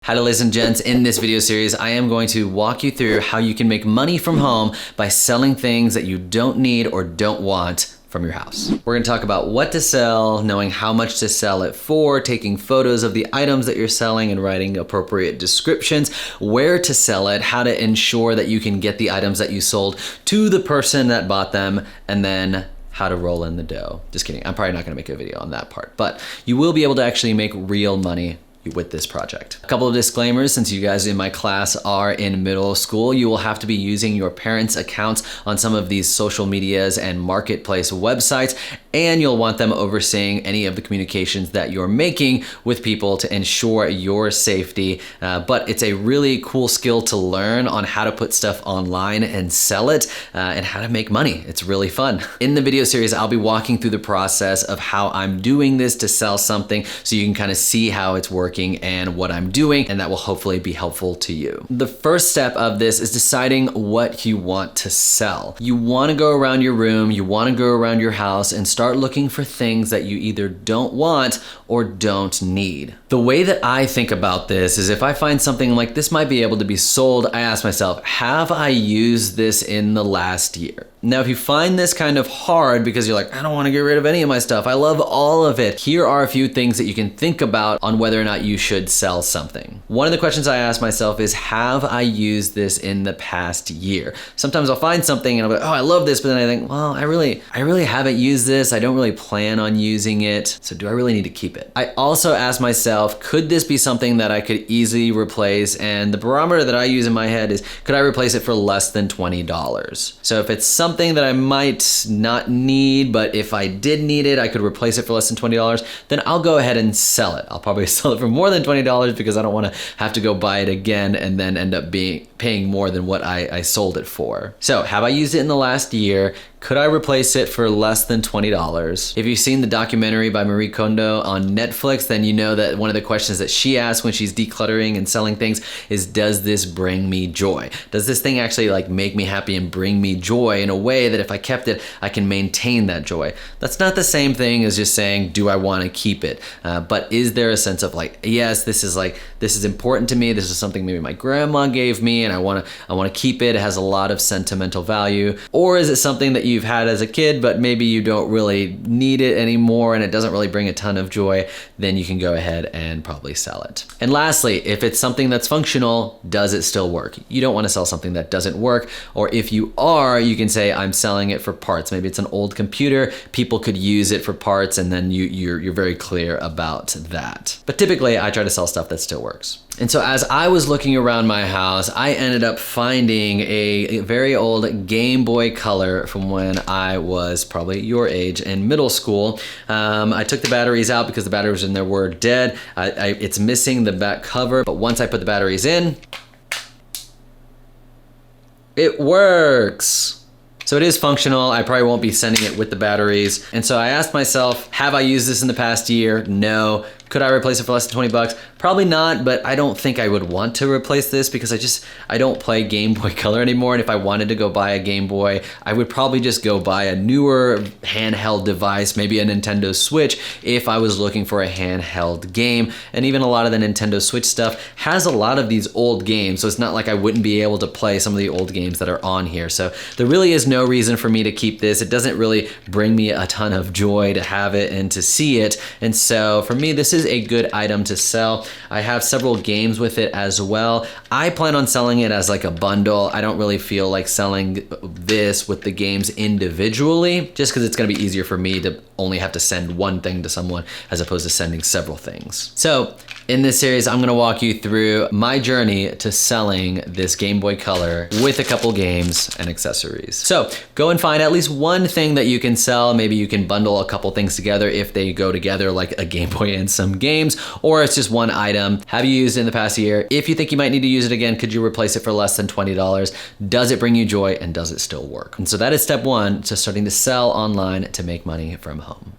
Hi, ladies and gents. In this video series, I am going to walk you through how you can make money from home by selling things that you don't need or don't want from your house. We're gonna talk about what to sell, knowing how much to sell it for, taking photos of the items that you're selling and writing appropriate descriptions, where to sell it, how to ensure that you can get the items that you sold to the person that bought them, and then how to roll in the dough. Just kidding, I'm probably not gonna make a video on that part, but you will be able to actually make real money with this project. A couple of disclaimers: since you guys in my class are in middle school, you will have to be using your parents' accounts on some of these social medias and marketplace websites, and you'll want them overseeing any of the communications that you're making with people to ensure your safety. But it's a really cool skill to learn on how to put stuff online and sell it, and how to make money. It's really fun. In the video series, I'll be walking through the process of how I'm doing this to sell something so you can kind of see how it's working and what I'm doing, and that will hopefully be helpful to you. The first step of this is deciding what you want to sell. You want to go around your room, you want to go around your house and start looking for things that you either don't want or don't need. The way that I think about this is if I find something like this might be able to be sold, I ask myself, have I used this in the last year? Now, if you find this kind of hard because you're like, I don't want to get rid of any of my stuff, I love all of it, here are a few things that you can think about on whether or not you should sell something. One of the questions I ask myself is, have I used this in the past year? Sometimes I'll find something and I'll be like, oh, I love this, but then I think, well, I really haven't used this. I don't really plan on using it. So do I really need to keep it? I also ask myself, could this be something that I could easily replace? And the barometer that I use in my head is, could I replace it for less than $20? So if it's something that I might not need, but if I did need it, I could replace it for less than $20, then I'll go ahead and sell it. I'll probably sell it for more than $20 because I don't want to have to go buy it again and then end up paying more than what I sold it for. So have I used it in the last year? Could I replace it for less than $20? If you've seen the documentary by Marie Kondo on Netflix, then you know that one of the questions that she asks when she's decluttering and selling things is, does this bring me joy? Does this thing actually like make me happy and bring me joy in a way that if I kept it, I can maintain that joy? That's not the same thing as just saying, do I want to keep it? But is there a sense of like, yes, this is important to me. This is something maybe my grandma gave me and I want to keep it. It has a lot of sentimental value. Or is it something that you've had as a kid, but maybe you don't really need it anymore and it doesn't really bring a ton of joy? Then you can go ahead and probably sell it. And lastly, if it's something that's functional, does it still work? You don't want to sell something that doesn't work. Or if you are, you can say, I'm selling it for parts. Maybe it's an old computer, people could use it for parts, and then you're very clear about that. But typically I try to sell stuff that still works. And so as I was looking around my house, I ended up finding a very old Game Boy Color from when I was probably your age in middle school. I took the batteries out because the batteries in there were dead. It's missing the back cover, but once I put the batteries in, it works. So it is functional. I probably won't be sending it with the batteries. And so I asked myself, have I used this in the past year? No. Could I replace it for less than $20? Probably not, but I don't think I would want to replace this because I don't play Game Boy Color anymore. And if I wanted to go buy a Game Boy, I would probably just go buy a newer handheld device, maybe a Nintendo Switch, if I was looking for a handheld game. And even a lot of the Nintendo Switch stuff has a lot of these old games, so it's not like I wouldn't be able to play some of the old games that are on here. So there really is no reason for me to keep this. It doesn't really bring me a ton of joy to have it and to see it. And so for me, this is a good item to sell. I have several games with it as well. I plan on selling it as like a bundle. I don't really feel like selling this with the games individually, just because it's going to be easier for me to only have to send one thing to someone as opposed to sending several things. So in this series, I'm going to walk you through my journey to selling this Game Boy Color with a couple games and accessories. So go and find at least one thing that you can sell. Maybe you can bundle a couple things together if they go together, like a Game Boy and some games, or it's just one item. Have you used it in the past year? If you think you might need to use it again, could you replace it for less than $20? Does it bring you joy, and does it still work? And so that is step one to starting to sell online to make money from home.